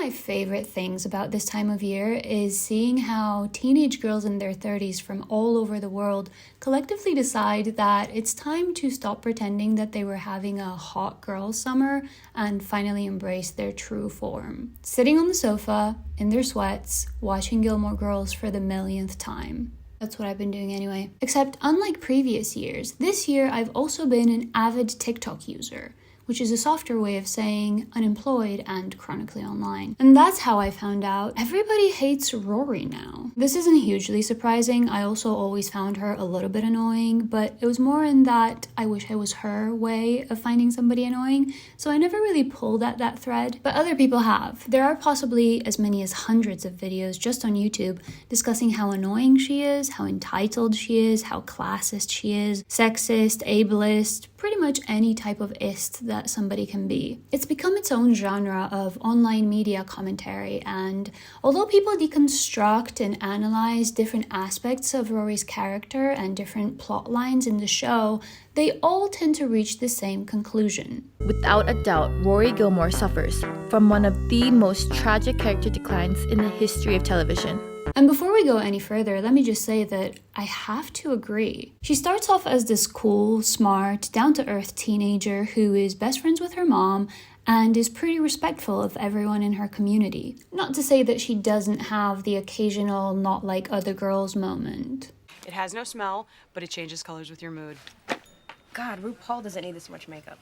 my favorite things about this time of year is seeing how teenage girls in their 30s from all over the world collectively decide that it's time to stop pretending that they were having a hot girl summer and finally embrace their true form. Sitting on the sofa, in their sweats, watching Gilmore Girls for the millionth time. That's what I've been doing anyway. Except unlike previous years, this year I've also been an avid TikTok user, which is a softer way of saying unemployed and chronically online. And that's how I found out everybody hates Rory now. This isn't hugely surprising. I also always found her a little bit annoying, but it was more in that I wish I was her way of finding somebody annoying, so I never really pulled at that thread, but other people have. There are possibly as many as hundreds of videos just on YouTube discussing how annoying she is, how entitled she is, how classist she is, sexist, ableist, pretty much any type of ist that somebody can be. It's become its own genre of online media commentary, and although people deconstruct and analyze different aspects of Rory's character and different plot lines in the show, they all tend to reach the same conclusion. Without a doubt, Rory Gilmore suffers from one of the most tragic character declines in the history of television. And before we go any further, let me just say that I have to agree. She starts off as this cool, smart, down-to-earth teenager who is best friends with her mom and is pretty respectful of everyone in her community. Not to say that she doesn't have the occasional not like other girls moment. It has no smell, but it changes colors with your mood. God, RuPaul doesn't need this much makeup.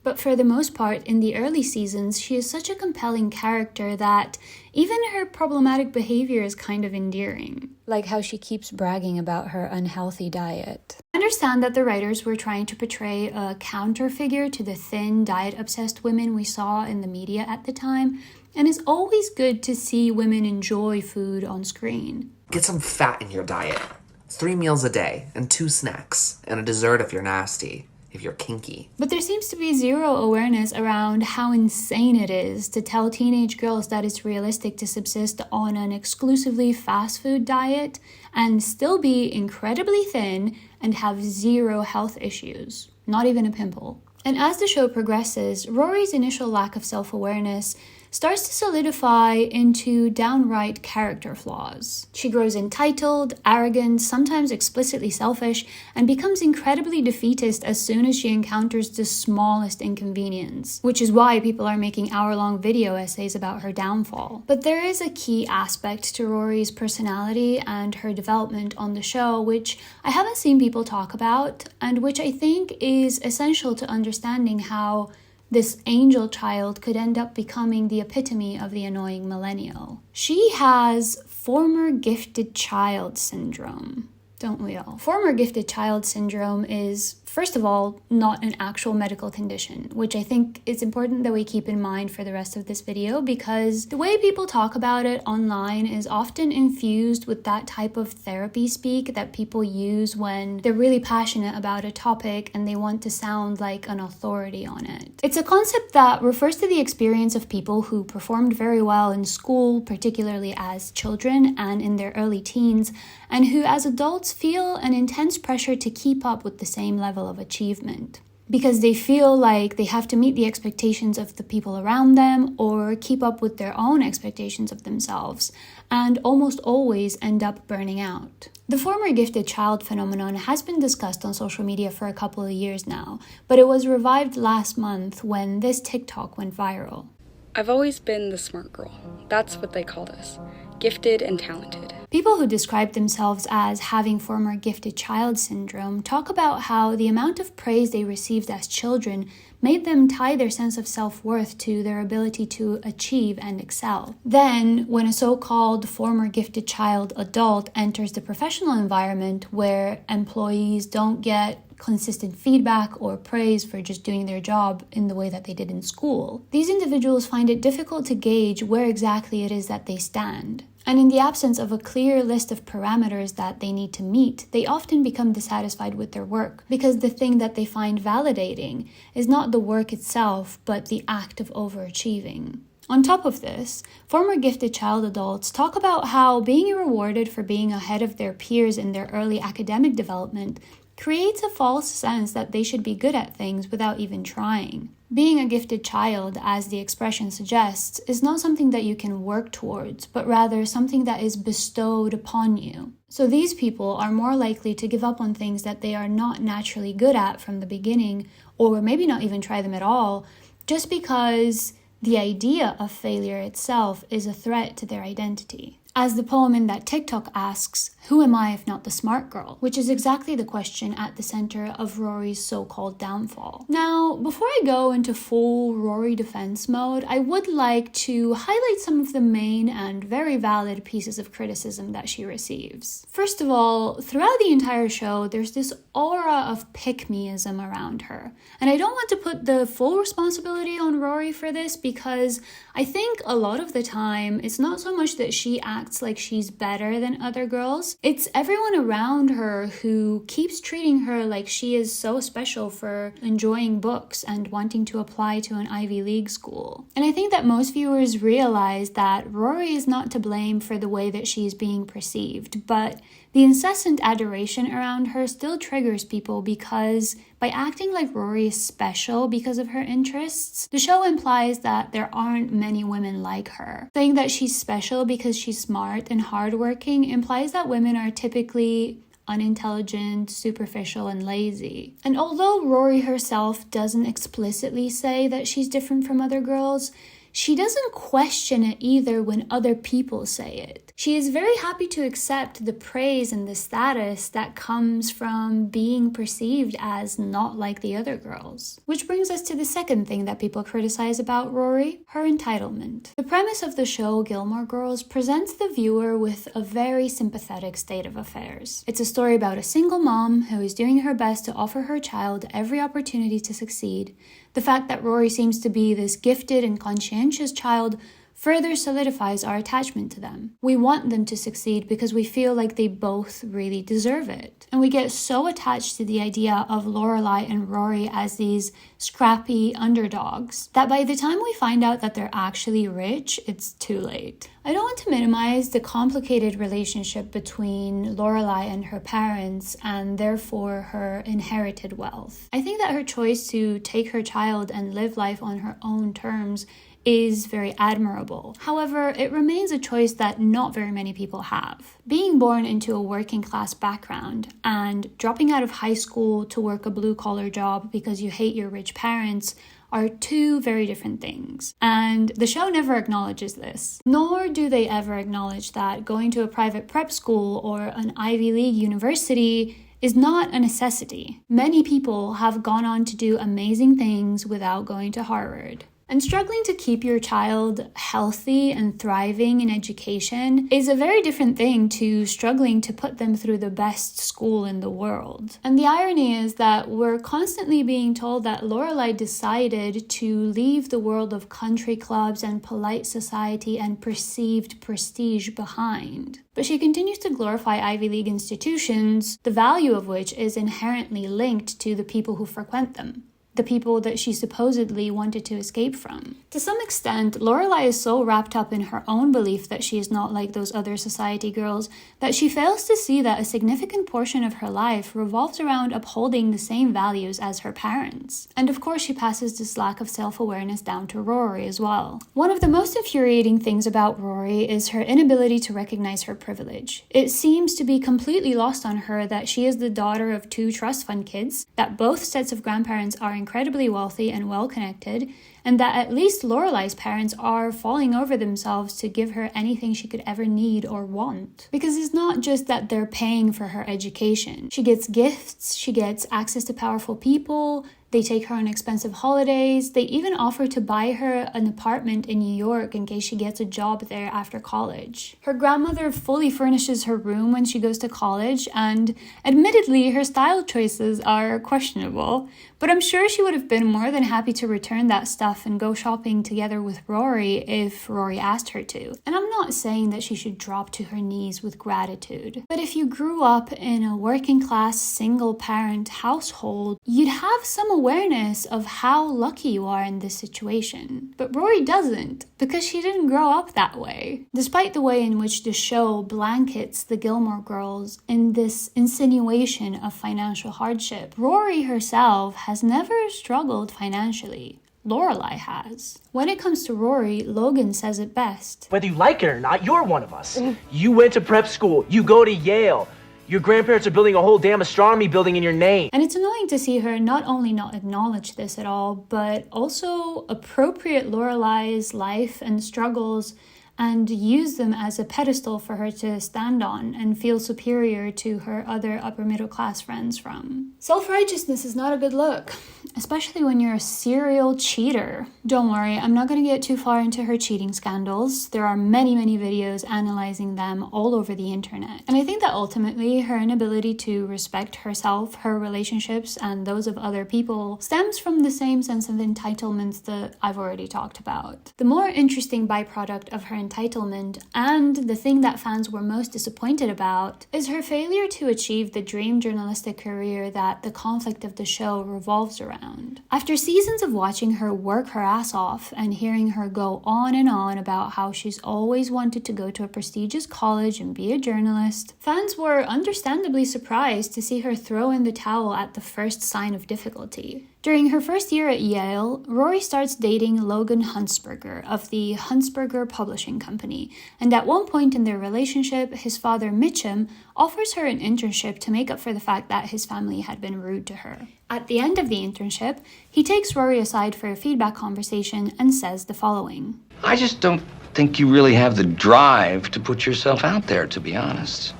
But for the most part, in the early seasons, she is such a compelling character that even her problematic behavior is kind of endearing. Like how she keeps bragging about her unhealthy diet. I understand that the writers were trying to portray a counter figure to the thin, diet-obsessed women we saw in the media at the time, and it's always good to see women enjoy food on screen. Get some fat in your diet. 3 meals a day, and 2 snacks, and a dessert if you're nasty. If you're kinky. But there seems to be zero awareness around how insane it is to tell teenage girls that it's realistic to subsist on an exclusively fast food diet and still be incredibly thin and have zero health issues, not even a pimple. And as the show progresses, Rory's initial lack of self-awareness starts to solidify into downright character flaws. She grows entitled, arrogant, sometimes explicitly selfish, and becomes incredibly defeatist as soon as she encounters the smallest inconvenience, which is why people are making hour-long video essays about her downfall. But there is a key aspect to Rory's personality and her development on the show which I haven't seen people talk about, and which I think is essential to understanding how this angel child could end up becoming the epitome of the annoying millennial. She has former gifted child syndrome, don't we all? Former gifted child syndrome is, first of all, not an actual medical condition, which I think it's important that we keep in mind for the rest of this video because the way people talk about it online is often infused with that type of therapy speak that people use when they're really passionate about a topic and they want to sound like an authority on it. It's a concept that refers to the experience of people who performed very well in school, particularly as children and in their early teens, and who as adults feel an intense pressure to keep up with the same level of achievement because they feel like they have to meet the expectations of the people around them or keep up with their own expectations of themselves, and almost always end up burning out. The former gifted child phenomenon has been discussed on social media for a couple of years now, but it was revived last month when this TikTok went viral. I've always been the smart girl. That's what they called us. Gifted and talented. People who describe themselves as having former gifted child syndrome talk about how the amount of praise they received as children made them tie their sense of self-worth to their ability to achieve and excel. Then, when a so-called former gifted child adult enters the professional environment where employees don't get consistent feedback or praise for just doing their job in the way that they did in school, these individuals find it difficult to gauge where exactly it is that they stand. And in the absence of a clear list of parameters that they need to meet, they often become dissatisfied with their work because the thing that they find validating is not the work itself, but the act of overachieving. On top of this, former gifted child adults talk about how being rewarded for being ahead of their peers in their early academic development creates a false sense that they should be good at things without even trying. Being a gifted child, as the expression suggests, is not something that you can work towards, but rather something that is bestowed upon you. So these people are more likely to give up on things that they are not naturally good at from the beginning, or maybe not even try them at all, just because the idea of failure itself is a threat to their identity. As the poem in that TikTok asks, who am I if not the smart girl? Which is exactly the question at the center of Rory's so-called downfall. Now, before I go into full Rory defense mode, I would like to highlight some of the main and very valid pieces of criticism that she receives. First of all, throughout the entire show, there's this aura of pick-me-ism around her. And I don't want to put the full responsibility on Rory for this because I think a lot of the time, it's not so much that she acts like she's better than other girls. It's everyone around her who keeps treating her like she is so special for enjoying books and wanting to apply to an Ivy League school. And I think that most viewers realize that Rory is not to blame for the way that she's being perceived, but the incessant adoration around her still triggers people because by acting like Rory is special because of her interests, the show implies that there aren't many women like her. Saying that she's special because she's smart and hardworking implies that women are typically unintelligent, superficial, and lazy. And although Rory herself doesn't explicitly say that she's different from other girls, she doesn't question it either when other people say it. She is very happy to accept the praise and the status that comes from being perceived as not like the other girls. Which brings us to the second thing that people criticize about Rory, her entitlement. The premise of the show Gilmore Girls presents the viewer with a very sympathetic state of affairs. It's a story about a single mom who is doing her best to offer her child every opportunity to succeed. The fact that Rory seems to be this gifted and conscientious child further solidifies our attachment to them. We want them to succeed because we feel like they both really deserve it. And we get so attached to the idea of Lorelai and Rory as these scrappy underdogs that by the time we find out that they're actually rich, it's too late. I don't want to minimize the complicated relationship between Lorelai and her parents and therefore her inherited wealth. I think that her choice to take her child and live life on her own terms is very admirable. However, it remains a choice that not very many people have. Being born into a working class background and dropping out of high school to work a blue-collar job because you hate your rich parents are two very different things. And the show never acknowledges this. Nor do they ever acknowledge that going to a private prep school or an Ivy League university is not a necessity. Many people have gone on to do amazing things without going to Harvard. And struggling to keep your child healthy and thriving in education is a very different thing to struggling to put them through the best school in the world. And the irony is that we're constantly being told that Lorelai decided to leave the world of country clubs and polite society and perceived prestige behind. But she continues to glorify Ivy League institutions, the value of which is inherently linked to the people who frequent them. The people that she supposedly wanted to escape from. To some extent, Lorelai is so wrapped up in her own belief that she is not like those other society girls that she fails to see that a significant portion of her life revolves around upholding the same values as her parents. And of course, she passes this lack of self-awareness down to Rory as well. One of the most infuriating things about Rory is her inability to recognize her privilege. It seems to be completely lost on her that she is the daughter of two trust fund kids, that both sets of grandparents are incredibly wealthy and well-connected, and that at least Lorelai's parents are falling over themselves to give her anything she could ever need or want. Because it's not just that they're paying for her education. She gets gifts, she gets access to powerful people, they take her on expensive holidays, they even offer to buy her an apartment in New York in case she gets a job there after college. Her grandmother fully furnishes her room when she goes to college, and admittedly her style choices are questionable, but I'm sure she would have been more than happy to return that stuff and go shopping together with Rory if Rory asked her to. And I'm not saying that she should drop to her knees with gratitude, but if you grew up in a working class single parent household, you'd have some awareness of how lucky you are in this situation. But Rory doesn't, because she didn't grow up that way. Despite the way in which the show blankets the Gilmore Girls in this insinuation of financial hardship, Rory herself has never struggled financially. Lorelai has. When it comes to Rory, Logan says it best. Whether you like it or not, you're one of us. You went to prep school. You go to Yale. Your grandparents are building a whole damn astronomy building in your name. And it's annoying to see her not only not acknowledge this at all, but also appropriate Lorelai's life and struggles and use them as a pedestal for her to stand on and feel superior to her other upper middle class friends from. Self-righteousness is not a good look, especially when you're a serial cheater. Don't worry, I'm not going to get too far into her cheating scandals. There are many videos analyzing them all over the internet. And I think that ultimately her inability to respect herself, her relationships, and those of other people stems from the same sense of entitlement that I've already talked about. The more interesting byproduct of her entitlement, and the thing that fans were most disappointed about, is her failure to achieve the dream journalistic career that the conflict of the show revolves around. After seasons of watching her work her ass off and hearing her go on and on about how she's always wanted to go to a prestigious college and be a journalist, fans were understandably surprised to see her throw in the towel at the first sign of difficulty. During her first year at Yale, Rory starts dating Logan Huntsberger of the Huntsberger Publishing Company, and at one point in their relationship, his father Mitchum offers her an internship to make up for the fact that his family had been rude to her. At the end of the internship, he takes Rory aside for a feedback conversation and says the following. I just don't think you really have the drive to put yourself out there, to be honest.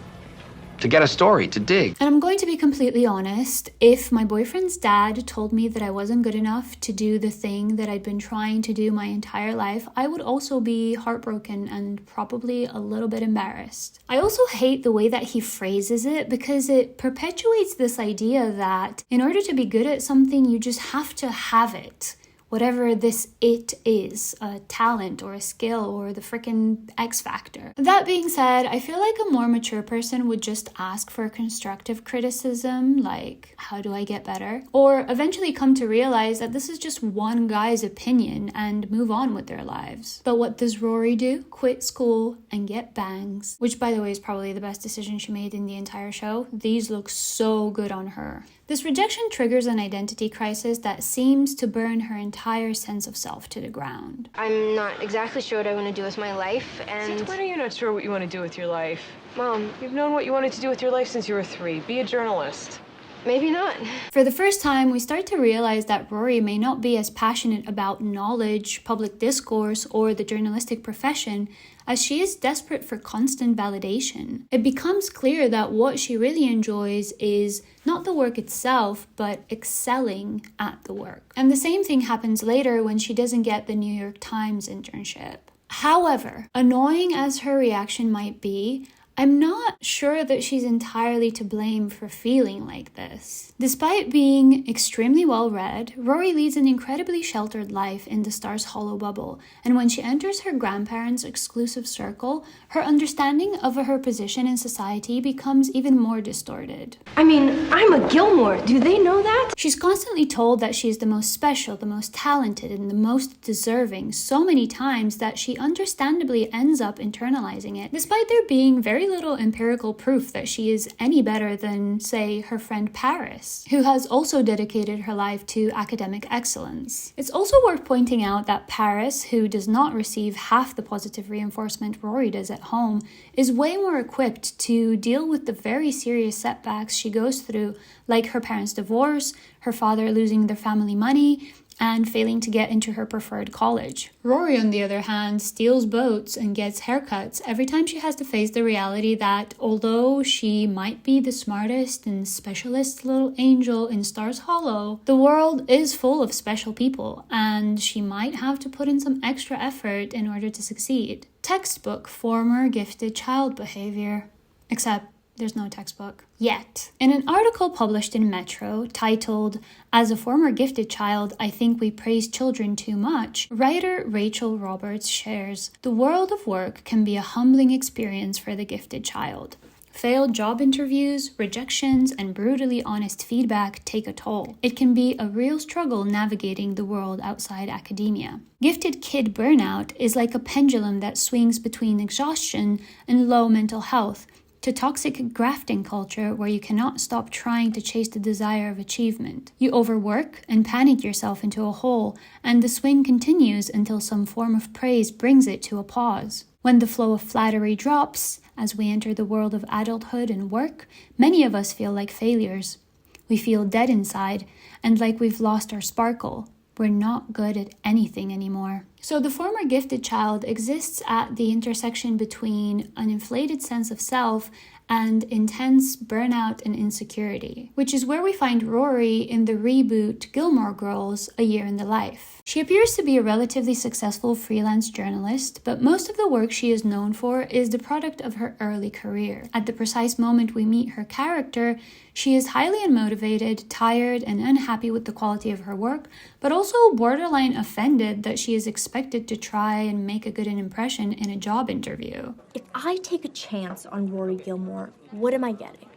To get a story, to dig. And I'm going to be completely honest, if my boyfriend's dad told me that I wasn't good enough to do the thing that I'd been trying to do my entire life, I would also be heartbroken and probably a little bit embarrassed. I also hate the way that he phrases it because it perpetuates this idea that in order to be good at something, you just have to have it. Whatever this it is, a talent or a skill or the frickin' X factor. That being said, I feel like a more mature person would just ask for constructive criticism, like, how do I get better? Or eventually come to realize that this is just one guy's opinion and move on with their lives. But what does Rory do? Quit school and get bangs. Which, by the way, is probably the best decision she made in the entire show. These look so good on her. This rejection triggers an identity crisis that seems to burn her entire sense of self to the ground. I'm not exactly sure what I want to do with my life, and... Since when are you not sure what you want to do with your life? Mom, You've known what you wanted to do with your life since you were 3. Be a journalist. maybe not. For the first time, we start to realize that Rory may not be as passionate about knowledge, public discourse, or the journalistic profession as she is desperate for constant validation. It becomes clear that what she really enjoys is not the work itself, but excelling at the work. And the same thing happens later when she doesn't get the New York Times internship. However, annoying as her reaction might be, I'm not sure that she's entirely to blame for feeling like this. Despite being extremely well-read, Rory leads an incredibly sheltered life in the Stars Hollow bubble, and when she enters her grandparents' exclusive circle, her understanding of her position in society becomes even more distorted. I mean, I'm a Gilmore. Do they know that? She's constantly told that she's the most special, the most talented, and the most deserving so many times that she understandably ends up internalizing it, despite there being very little empirical proof that she is any better than, say, her friend Paris, who has also dedicated her life to academic excellence. It's also worth pointing out that Paris, who does not receive half the positive reinforcement Rory does at home, is way more equipped to deal with the very serious setbacks she goes through, like her parents' divorce, her father losing their family money, and failing to get into her preferred college. Rory, on the other hand, steals boats and gets haircuts every time she has to face the reality that although she might be the smartest and specialist little angel in Stars Hollow, the world is full of special people, and she might have to put in some extra effort in order to succeed. Textbook former gifted child behavior. Except there's no textbook. Yet. In an article published in Metro titled, "As a former gifted child, I think we praise children too much," writer Rachel Roberts shares, "The world of work can be a humbling experience for the gifted child. Failed job interviews, rejections, and brutally honest feedback take a toll. It can be a real struggle navigating the world outside academia. Gifted kid burnout is like a pendulum that swings between exhaustion and low mental health, to toxic grafting culture where you cannot stop trying to chase the desire of achievement. You overwork and panic yourself into a hole, and the swing continues until some form of praise brings it to a pause. When the flow of flattery drops, as we enter the world of adulthood and work, many of us feel like failures. We feel dead inside and like we've lost our sparkle. We're not good at anything anymore. So the former gifted child exists at the intersection between an inflated sense of self and intense burnout and insecurity, which is where we find Rory in the reboot Gilmore Girls A Year in the Life. She appears to be a relatively successful freelance journalist, but most of the work she is known for is the product of her early career. At the precise moment we meet her character, she is highly unmotivated, tired, and unhappy with the quality of her work, but also borderline offended that she is expected to try and make a good impression in a job interview. If I take a chance on Rory Gilmore, what am I getting?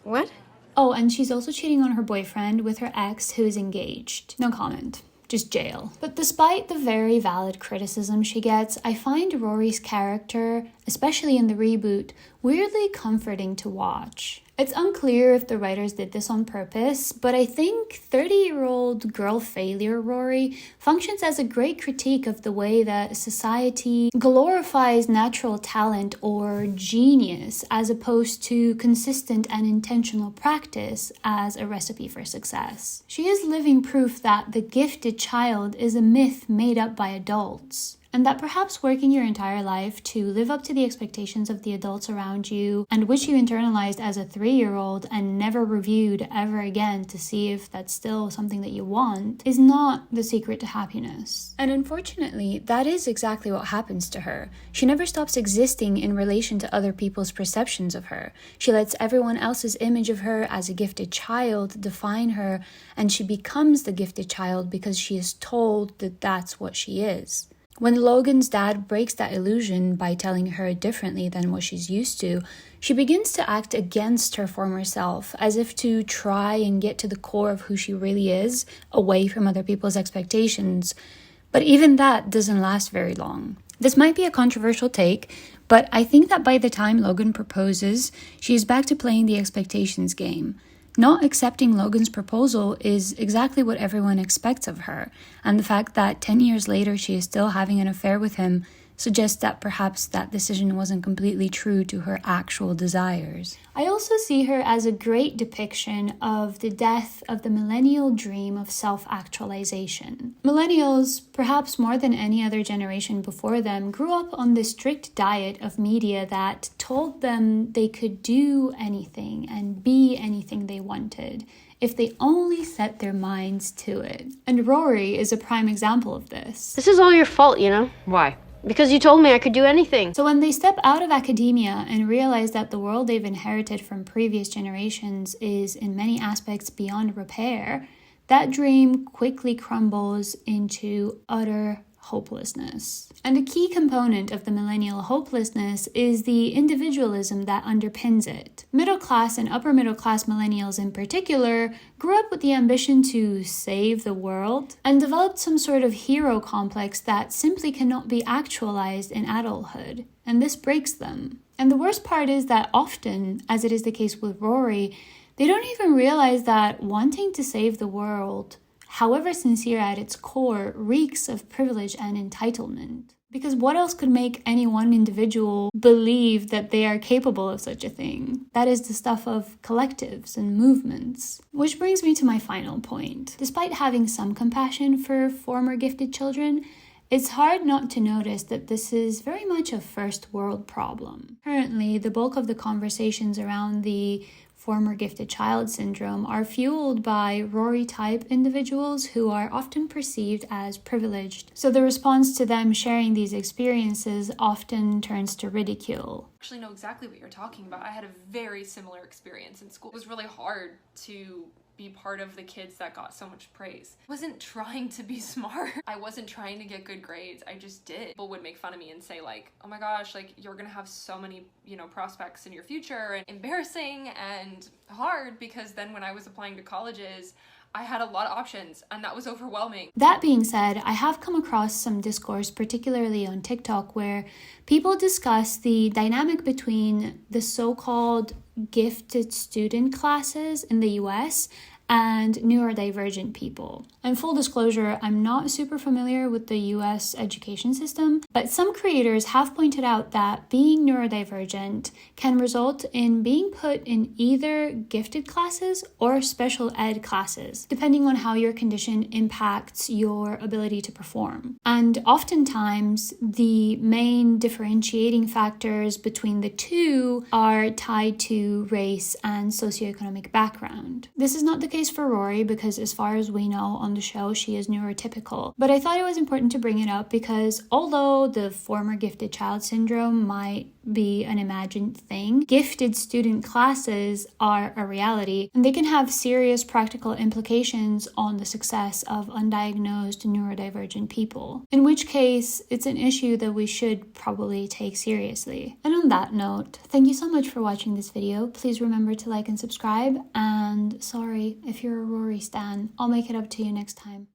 What? Oh, and she's also cheating on her boyfriend with her ex who is engaged. No comment. Just jail. But despite the very valid criticism she gets, I find Rory's character, especially in the reboot, weirdly comforting to watch. It's unclear if the writers did this on purpose, but I think 30-year-old girl failure Rory functions as a great critique of the way that society glorifies natural talent or genius as opposed to consistent and intentional practice as a recipe for success. She is living proof that the gifted child is a myth made up by adults, and that perhaps working your entire life to live up to the expectations of the adults around you, and which you internalized as a 3-year-old and never reviewed ever again to see if that's still something that you want, is not the secret to happiness. And unfortunately, that is exactly what happens to her. She never stops existing in relation to other people's perceptions of her. She lets everyone else's image of her as a gifted child define her, and she becomes the gifted child because she is told that that's what she is. When Logan's dad breaks that illusion by telling her differently than what she's used to, she begins to act against her former self, as if to try and get to the core of who she really is, away from other people's expectations. But even that doesn't last very long. This might be a controversial take, but I think that by the time Logan proposes, she is back to playing the expectations game. Not accepting Logan's proposal is exactly what everyone expects of her, and the fact that 10 years later she is still having an affair with him suggests that perhaps that decision wasn't completely true to her actual desires. I also see her as a great depiction of the death of the millennial dream of self-actualization. Millennials, perhaps more than any other generation before them, grew up on this strict diet of media that told them they could do anything and be anything they wanted if they only set their minds to it. And Rory is a prime example of this. This is all your fault, you know? Why? Because you told me I could do anything. So when they step out of academia and realize that the world they've inherited from previous generations is in many aspects beyond repair, that dream quickly crumbles into utter hopelessness. And a key component of the millennial hopelessness is the individualism that underpins it. Middle class and upper middle class millennials in particular grew up with the ambition to save the world and developed some sort of hero complex that simply cannot be actualized in adulthood. And this breaks them. And the worst part is that often, as it is the case with Rory, they don't even realize that wanting to save the world, however sincere at its core, reeks of privilege and entitlement. Because what else could make any one individual believe that they are capable of such a thing? That is the stuff of collectives and movements. Which brings me to my final point. Despite having some compassion for former gifted children, it's hard not to notice that this is very much a first world problem. Currently, the bulk of the conversations around the former gifted child syndrome are fueled by Rory-type individuals who are often perceived as privileged. So the response to them sharing these experiences often turns to ridicule. I actually know exactly what you're talking about. I had a very similar experience in school. It was really hard to be part of the kids that got so much praise. I wasn't trying to be smart. I wasn't trying to get good grades. I just did. People would make fun of me and say like, oh my gosh, like you're gonna have so many, prospects in your future, and embarrassing and hard, because then when I was applying to colleges, I had a lot of options, and that was overwhelming. That being said, I have come across some discourse, particularly on TikTok, where people discuss the dynamic between the so-called gifted student classes in the US and neurodivergent people. And full disclosure, I'm not super familiar with the US education system, but some creators have pointed out that being neurodivergent can result in being put in either gifted classes or special ed classes, depending on how your condition impacts your ability to perform. And oftentimes, the main differentiating factors between the two are tied to race and socioeconomic background. This is not the case for Rory because, as far as we know on the show, she is neurotypical. But I thought it was important to bring it up because although the former gifted child syndrome might be an imagined thing, gifted student classes are a reality, and they can have serious practical implications on the success of undiagnosed neurodivergent people, in which case it's an issue that we should probably take seriously. And on that note, thank you so much for watching this video. Please remember to like and subscribe, and sorry if you're a Rory stan, I'll make it up to you next time.